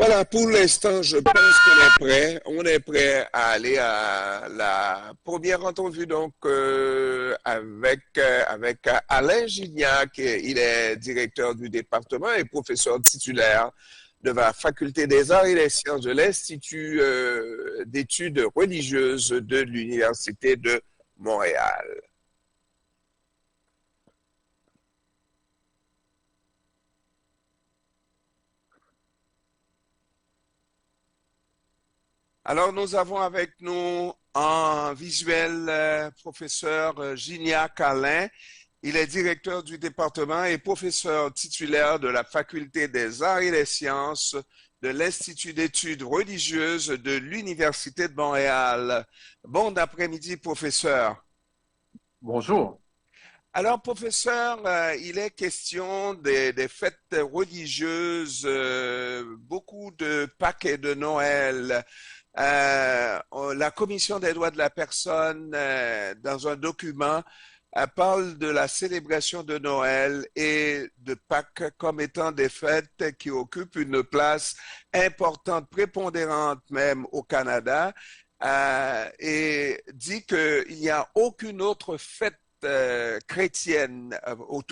Voilà, pour l'instant, je pense qu'on est prêt. On est prêt à aller à la première entrevue donc avec Alain Gignac. Il est directeur du département et professeur titulaire de la Faculté des Arts et des Sciences de l'Institut d'études religieuses de l'Université de Montréal. Alors, nous avons avec nous en visuel professeur Gignac Alain. Il est directeur du département et professeur titulaire de la Faculté des Arts et des Sciences de l'Institut d'études religieuses de l'Université de Montréal. Bon après-midi, professeur. Bonjour. Alors, professeur, il est question des fêtes religieuses, beaucoup de Pâques et de Noël. La Commission des droits de la personne, dans un document, parle de la célébration de Noël et de Pâques comme étant des fêtes qui occupent une place importante, prépondérante même au Canada, et dit qu'il n'y a aucune autre fête chrétienne,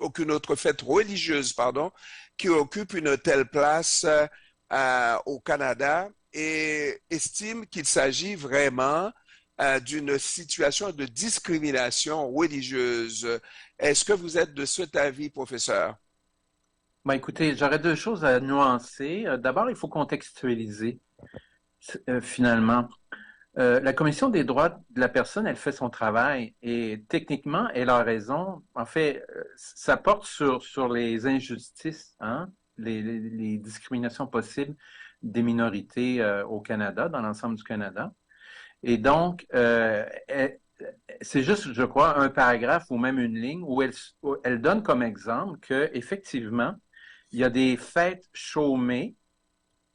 aucune autre fête religieuse, pardon, qui occupe une telle place au Canada et estime qu'il s'agit vraiment d'une situation de discrimination religieuse. Est-ce que vous êtes de cet avis, professeur? Ben, écoutez, j'aurais deux choses à nuancer. D'abord, il faut contextualiser, finalement. La Commission des droits de la personne, elle fait son travail et techniquement, elle a raison. En fait, ça porte sur les injustices, hein, les discriminations possibles des minorités au Canada, dans l'ensemble du Canada. Et donc, c'est juste, je crois, un paragraphe ou même une ligne où elle donne comme exemple que effectivement, il y a des fêtes chômées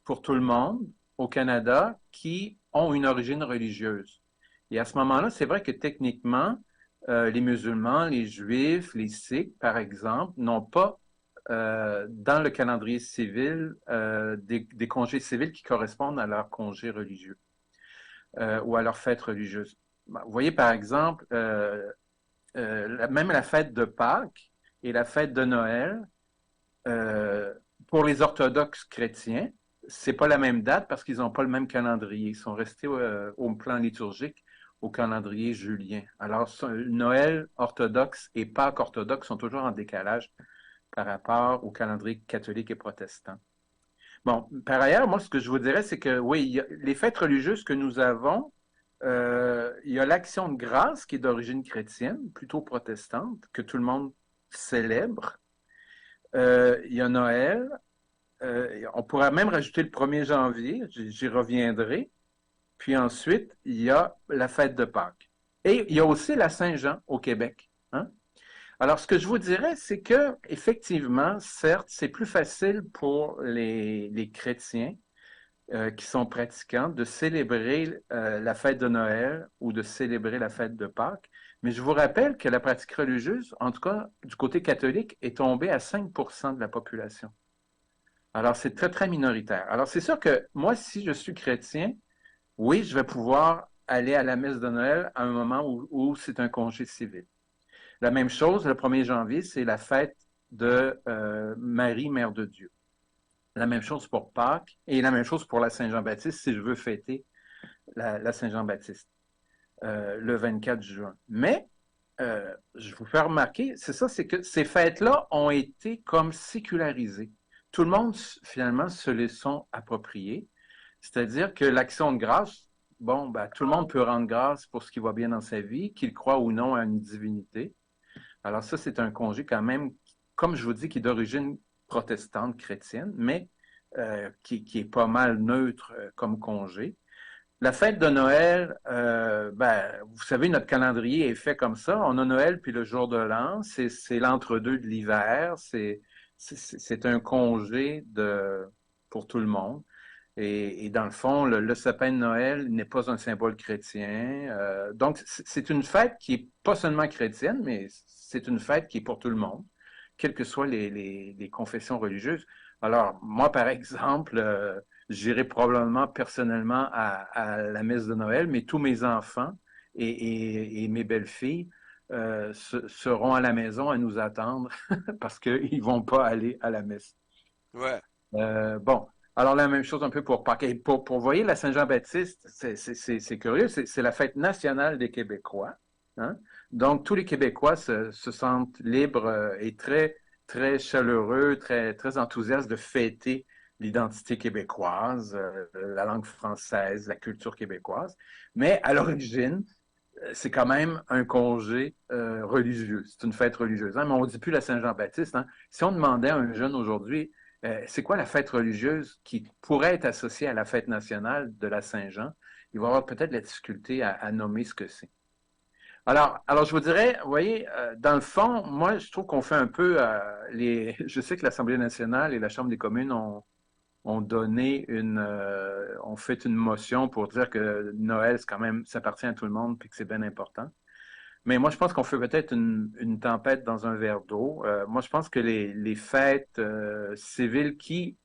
pour tout le monde au Canada qui ont une origine religieuse. Et à ce moment-là, c'est vrai que techniquement, les musulmans, les juifs, les sikhs, par exemple, n'ont pas dans le calendrier civil des congés civils qui correspondent à leurs congés religieux ou à leurs fêtes religieuses. Vous voyez, par exemple, même la fête de Pâques et la fête de Noël, pour les orthodoxes chrétiens, c'est pas la même date parce qu'ils n'ont pas le même calendrier. Ils sont restés au plan liturgique au calendrier julien. Alors, Noël orthodoxe et Pâques orthodoxe sont toujours en décalage par rapport au calendrier catholique et protestant. Bon, par ailleurs, moi, ce que je vous dirais, c'est que oui, les fêtes religieuses que nous avons, il y a l'Action de grâce qui est d'origine chrétienne, plutôt protestante, que tout le monde célèbre. Il y a Noël. On pourrait même rajouter le 1er janvier, j'y reviendrai. Puis ensuite, il y a la fête de Pâques. Et il y a aussi la Saint-Jean au Québec. Hein? Alors, ce que je vous dirais, c'est que, effectivement, certes, c'est plus facile pour les chrétiens qui sont pratiquants de célébrer la fête de Noël ou de célébrer la fête de Pâques. Mais je vous rappelle que la pratique religieuse, en tout cas du côté catholique, est tombée à 5% de la population. Alors, c'est très, très minoritaire. Alors, c'est sûr que moi, si je suis chrétien, oui, je vais pouvoir aller à la messe de Noël à un moment où c'est un congé civil. La même chose, le 1er janvier, c'est la fête de Marie, Mère de Dieu. La même chose pour Pâques et la même chose pour la Saint-Jean-Baptiste si je veux fêter la Saint-Jean-Baptiste le 24 juin. Mais je vous fais remarquer, c'est ça, c'est que ces fêtes-là ont été comme sécularisées. Tout le monde, finalement, se les sont appropriées. C'est-à-dire que l'action de grâce, bon, ben, tout le monde peut rendre grâce pour ce qui va bien dans sa vie, qu'il croit ou non à une divinité. Alors ça, c'est un congé quand même, comme je vous dis, qui est d'origine protestante, chrétienne, mais qui est pas mal neutre comme congé. La fête de Noël, ben, vous savez, notre calendrier est fait comme ça. On a Noël puis le jour de l'an. C'est l'entre-deux de l'hiver. C'est un congé pour tout le monde. Et dans le fond, le sapin de Noël n'est pas un symbole chrétien. Donc, c'est une fête qui est pas seulement chrétienne, mais c'est une fête qui est pour tout le monde, quelles que soient les confessions religieuses. Alors, moi, par exemple, j'irai probablement personnellement à la messe de Noël, mais tous mes enfants et mes belles-filles seront à la maison à nous attendre parce qu'ils vont pas aller à la messe. Ouais. Bon, alors la même chose un peu pour Pâques. Et pour voyez, la Saint-Jean-Baptiste, c'est curieux, c'est la fête nationale des Québécois. Hein? Donc, tous les Québécois se sentent libres et très chaleureux, très enthousiastes de fêter l'identité québécoise, la langue française, la culture québécoise. Mais à l'origine, c'est quand même un congé religieux. C'est une fête religieuse. Hein? Mais on ne dit plus la Saint-Jean-Baptiste. Hein? Si on demandait à un jeune aujourd'hui, c'est quoi la fête religieuse qui pourrait être associée à la fête nationale de la Saint-Jean, il va avoir peut-être la difficulté à nommer ce que c'est. Alors, je vous dirais, vous voyez, dans le fond, moi, je trouve qu'on fait un peu Je sais que l'Assemblée nationale et la Chambre des communes ont donné ont fait une motion pour dire que Noël, c'est quand même, ça appartient à tout le monde puis que c'est bien important. Mais moi, je pense qu'on fait peut-être une tempête dans un verre d'eau. Moi, je pense que les fêtes civiles qui,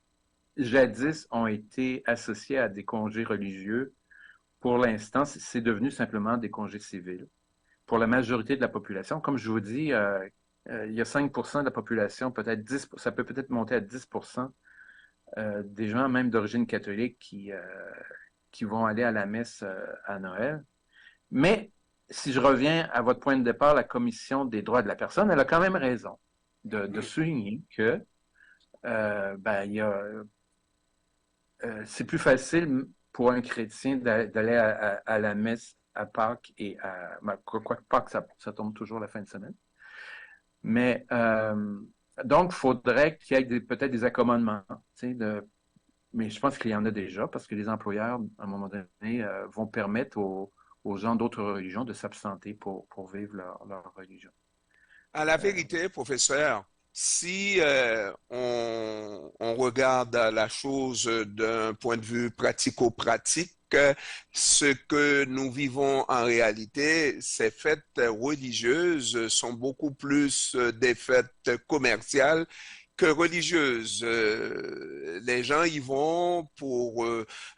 jadis, ont été associées à des congés religieux, pour l'instant, c'est devenu simplement des congés civils. Pour la majorité de la population, comme je vous dis, il y a 5% de la population, peut-être 10, ça peut peut-être monter à 10% des gens même d'origine catholique qui vont aller à la messe à Noël. Mais si je reviens à votre point de départ, la Commission des droits de la personne, elle a quand même raison de souligner que c'est plus facile pour un chrétien d'aller à la messe à Pâques et quoi que Pâques, ça tombe toujours la fin de semaine. Mais donc, il faudrait qu'il y ait peut-être des accommodements, mais je pense qu'il y en a déjà parce que les employeurs, à un moment donné, vont permettre aux gens d'autres religions de s'absenter pour vivre leur religion. À la vérité, professeur, si on regarde la chose d'un point de vue pratico-pratique, ce que nous vivons en réalité, ces fêtes religieuses sont beaucoup plus des fêtes commerciales que religieuses. Les gens y vont pour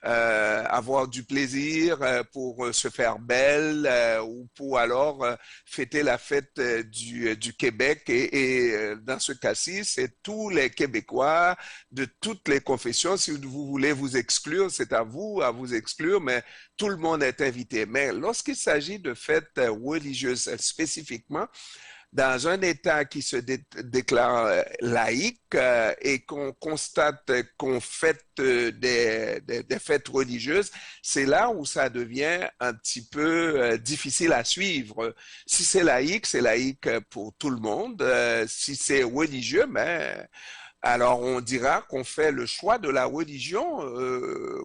avoir du plaisir, pour se faire belle ou pour alors fêter la fête du Québec. Et dans ce cas-ci, c'est tous les Québécois de toutes les confessions. Si vous voulez vous exclure, c'est à vous exclure, mais tout le monde est invité. Mais lorsqu'il s'agit de fêtes religieuses spécifiquement, dans un État qui se déclare laïque et qu'on constate qu'on fête des fêtes religieuses, c'est là où ça devient un petit peu difficile à suivre. Si c'est laïque pour tout le monde. Si c'est religieux, mais alors on dira qu'on fait le choix de la religion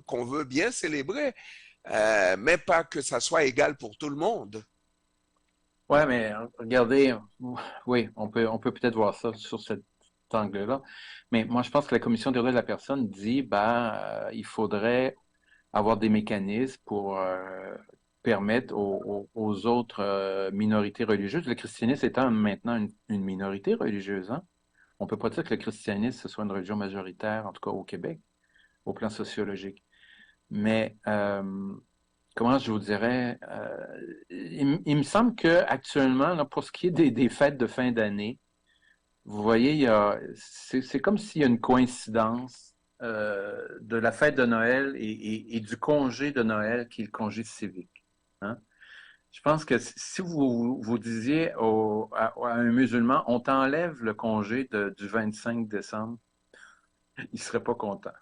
qu'on veut bien célébrer, mais pas que ça soit égal pour tout le monde. Ouais, mais regardez, oui, on peut peut-être voir ça sur cet angle-là. Mais moi, je pense que la Commission des droits de la personne dit, il faudrait avoir des mécanismes pour permettre aux autres minorités religieuses, le christianisme étant maintenant une minorité religieuse, hein. On peut pas dire que le christianisme ce soit une religion majoritaire, en tout cas au Québec, au plan sociologique. Mais comment je vous dirais, il me semble que actuellement, là, pour ce qui est des fêtes de fin d'année, vous voyez, c'est comme s'il y a une coïncidence de la fête de Noël et du congé de Noël qui est le congé civique. Hein? Je pense que si vous disiez à un musulman, on t'enlève le congé du 25 décembre, il serait pas content.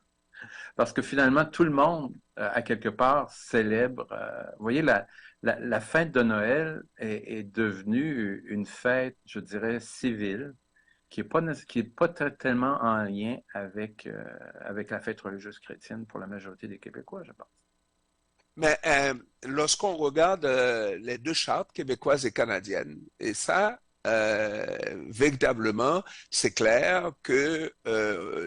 Parce que finalement, tout le monde, à quelque part, célèbre. Vous voyez, la fête de Noël est devenue une fête, je dirais, civile, qui est pas tellement en lien avec la fête religieuse chrétienne pour la majorité des Québécois, je pense. Mais lorsqu'on regarde les deux chartes québécoises et canadiennes, et ça, véritablement, c'est clair que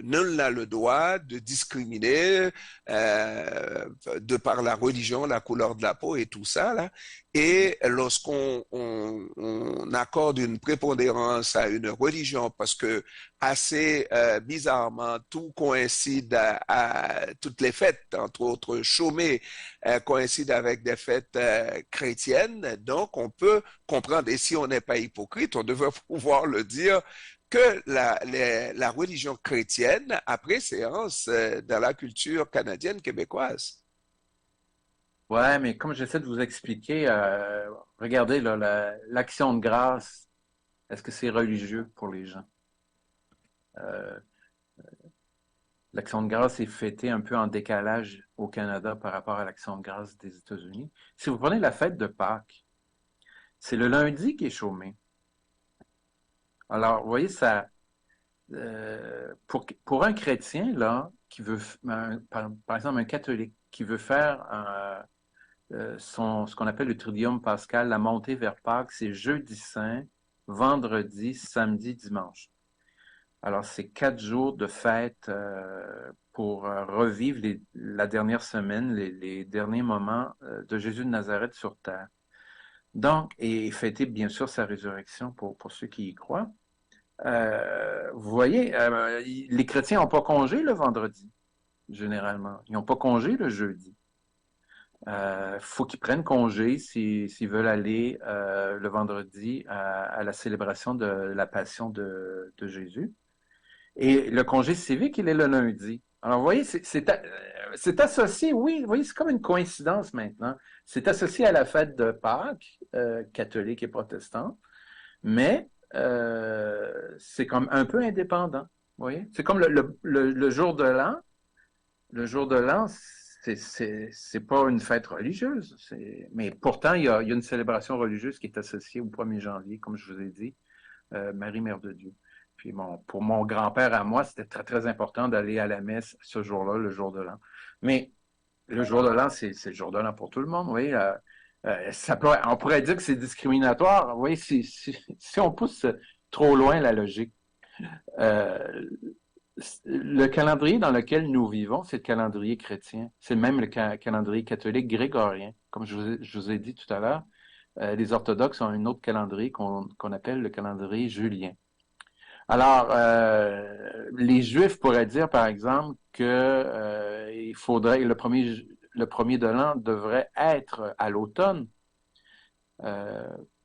nul n'a le droit de discriminer de par la religion, la couleur de la peau et tout ça, là. Et lorsqu'on on accorde une prépondérance à une religion, parce que assez bizarrement, tout coïncide toutes les fêtes, entre autres chômées, coïncident avec des fêtes chrétiennes, donc on peut comprendre, et si on n'est pas hypocrite, on devrait pouvoir le dire, que la religion chrétienne a préséance dans la culture canadienne québécoise. Ouais, mais comme j'essaie de vous expliquer, regardez là, l'action de grâce, est-ce que c'est religieux pour les gens? Euh, L'action de grâce est fêtée un peu en décalage au Canada par rapport à l'action de grâce des États-Unis. Si vous prenez la fête de Pâques, c'est le lundi qui est chômé. Alors, vous voyez, ça, pour un chrétien, là, qui veut, par exemple, un catholique, qui veut faire ce qu'on appelle le Triduum pascal, la montée vers Pâques, c'est jeudi saint, vendredi, samedi, dimanche. Alors, c'est 4 jours de fête pour revivre la dernière semaine, les derniers moments de Jésus de Nazareth sur terre. Donc, et fêter bien sûr sa résurrection pour ceux qui y croient. Vous voyez, les chrétiens n'ont pas congé le vendredi, généralement. Ils n'ont pas congé le jeudi. Faut qu'ils prennent congé s'ils veulent aller le vendredi à la célébration de la passion de Jésus. Et le congé civique, il est le lundi. Alors, vous voyez, c'est associé, oui, vous voyez, c'est comme une coïncidence maintenant. C'est associé à la fête de Pâques, catholique et protestante, mais c'est comme un peu indépendant. Vous voyez? C'est comme le jour de l'an. Le jour de l'an, c'est pas une fête religieuse. Mais pourtant, il y a une célébration religieuse qui est associée au 1er janvier, comme je vous ai dit, Marie, Mère de Dieu. Puis pour mon grand-père à moi, c'était très, très important d'aller à la messe ce jour-là, le jour de l'an. Mais le jour de l'an, c'est le jour de l'an pour tout le monde, oui. On pourrait dire que c'est discriminatoire, oui, si on pousse trop loin la logique. Euh, le calendrier dans lequel nous vivons, c'est le calendrier chrétien. C'est même le calendrier catholique grégorien. Comme je vous ai dit tout à l'heure, les orthodoxes ont un autre calendrier qu'on appelle le calendrier julien. Alors, les Juifs pourraient dire, par exemple, que il faudrait le premier de l'an devrait être à l'automne.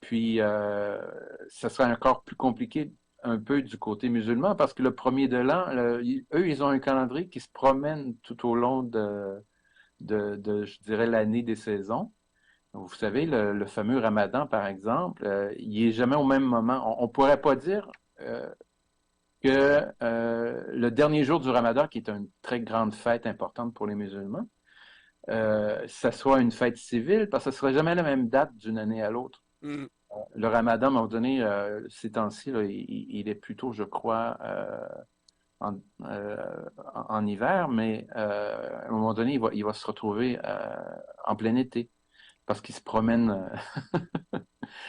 Puis, ça serait encore plus compliqué un peu du côté musulman parce que le premier de l'an, eux, ils ont un calendrier qui se promène tout au long je dirais, l'année des saisons. Vous savez, le fameux Ramadan, par exemple, il est jamais au même moment. On pourrait pas dire que le dernier jour du Ramadan, qui est une très grande fête importante pour les musulmans, ça soit une fête civile, parce que ce ne serait jamais la même date d'une année à l'autre. Mm. Le Ramadan, à un moment donné, ces temps-ci, il est plutôt, je crois, en hiver, mais à un moment donné, il va se retrouver en plein été, parce qu'il se promène.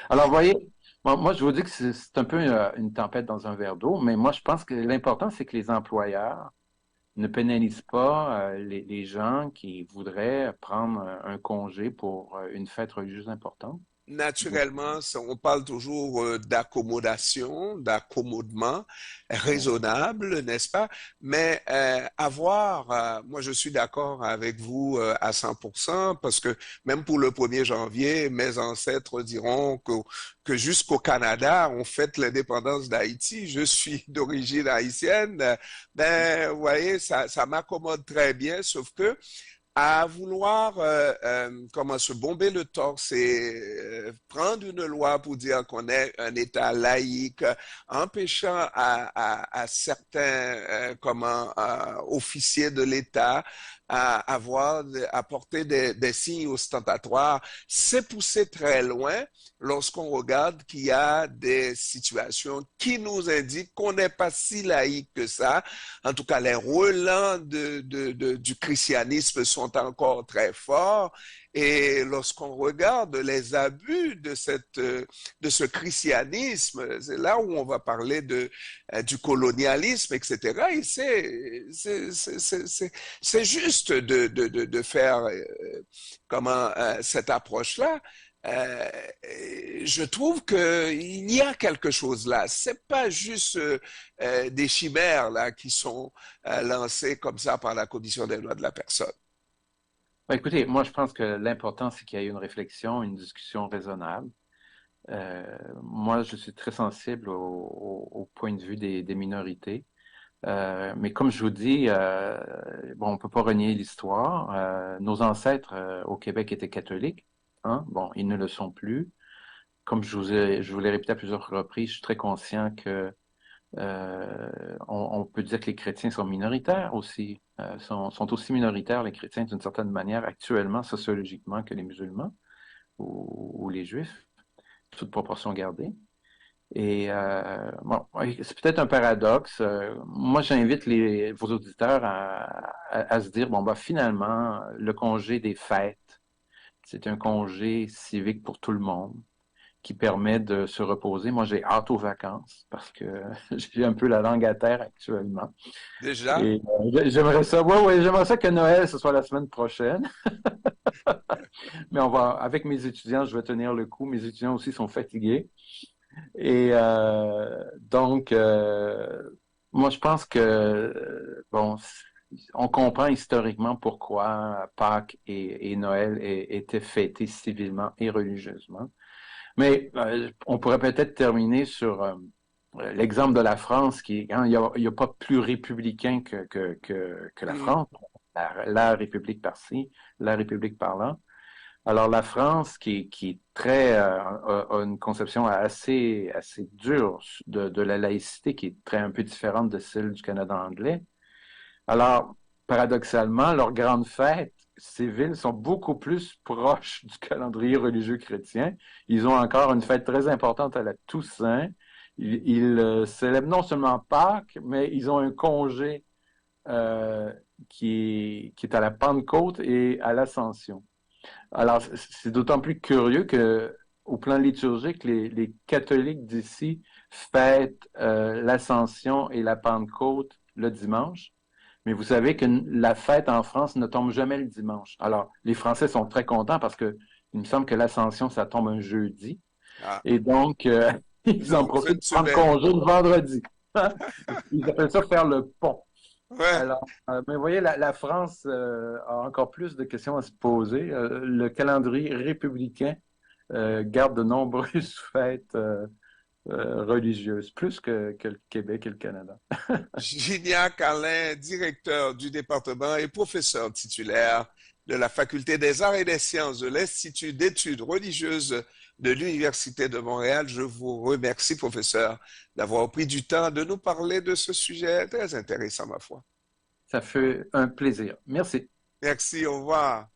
Alors, vous voyez, moi, je vous dis que c'est un peu une tempête dans un verre d'eau, mais moi, je pense que l'important, c'est que les employeurs ne pénalisent pas les gens qui voudraient prendre un congé pour une fête religieuse importante. Naturellement, on parle toujours d'accommodation, d'accommodement raisonnable, n'est-ce pas? Mais moi je suis d'accord avec vous à 100% parce que même pour le 1er janvier, mes ancêtres diront que jusqu'au Canada, on fête l'indépendance d'Haïti. Je suis d'origine haïtienne. Ben, vous voyez, ça m'accommode très bien, sauf que à vouloir comment se bomber le torse et prendre une loi pour dire qu'on est un État laïque, empêchant à certains comment officiers de l'État à porter des signes ostentatoires, c'est poussé très loin lorsqu'on regarde qu'il y a des situations qui nous indiquent qu'on n'est pas si laïque que ça. En tout cas, les relents du christianisme sont encore très forts. Et lorsqu'on regarde les abus de ce christianisme, c'est là où on va parler du colonialisme, etc. Et c'est juste de faire cette approche-là. Euh, je trouve qu'il y a quelque chose là. C'est pas juste des chimères là qui sont lancées comme ça par la Commission des droits de la personne. Ben, écoutez, moi, je pense que l'important, c'est qu'il y ait une réflexion, une discussion raisonnable. Moi, je suis très sensible au point de vue des minorités. Mais comme je vous dis, bon, on peut pas renier l'histoire. Nos ancêtres au Québec étaient catholiques. Hein? Bon, ils ne le sont plus. Comme je vous l'ai répété à plusieurs reprises, je suis très conscient que on peut dire que les chrétiens sont minoritaires aussi, sont aussi minoritaires, les chrétiens, d'une certaine manière, actuellement, sociologiquement, que les musulmans ou les juifs, toute proportion gardée. Et bon, c'est peut-être un paradoxe. Moi, j'invite vos auditeurs à se dire, bon, bah finalement, le congé des fêtes, c'est un congé civique pour tout le monde qui permet de se reposer. Moi, j'ai hâte aux vacances parce que j'ai un peu la langue à terre actuellement. Déjà? Et j'aimerais ça, ouais, j'aimerais ça que Noël, ce soit la semaine prochaine. Mais avec mes étudiants, je vais tenir le coup. Mes étudiants aussi sont fatigués. Et donc, moi, je pense que, bon, on comprend historiquement pourquoi Pâques et Noël étaient fêtés civilement et religieusement. Mais on pourrait peut-être terminer sur l'exemple de la France, il y a pas plus républicain que la France, la République par-ci, la République par-là. Alors la France, qui est très a une conception assez dure de la laïcité, qui est un peu différente de celle du Canada anglais. Alors, paradoxalement, leurs grandes fêtes civiles sont beaucoup plus proches du calendrier religieux chrétien. Ils ont encore une fête très importante à la Toussaint. Ils célèbrent non seulement Pâques, mais ils ont un congé euh, qui est à la Pentecôte et à l'Ascension. Alors, c'est d'autant plus curieux que, au plan liturgique, les catholiques d'ici fêtent l'Ascension et la Pentecôte le dimanche. Mais vous savez que la fête en France ne tombe jamais le dimanche. Alors, les Français sont très contents parce que il me semble que l'Ascension, ça tombe un jeudi. Ah, Et donc, ils en donc profitent une pour prendre semaine. congé le vendredi. Ils appellent ça faire le pont. Ouais. Alors, mais vous voyez, la France a encore plus de questions à se poser. Le calendrier républicain garde de nombreuses fêtes religieuses, plus que le Québec et le Canada. Gignac Alain, directeur du département et professeur titulaire de la Faculté des arts et des sciences de l'Institut d'études religieuses de l'Université de Montréal. Je vous remercie, professeur, d'avoir pris du temps de nous parler de ce sujet très intéressant, ma foi. Ça fait un plaisir. Merci. Merci, au revoir.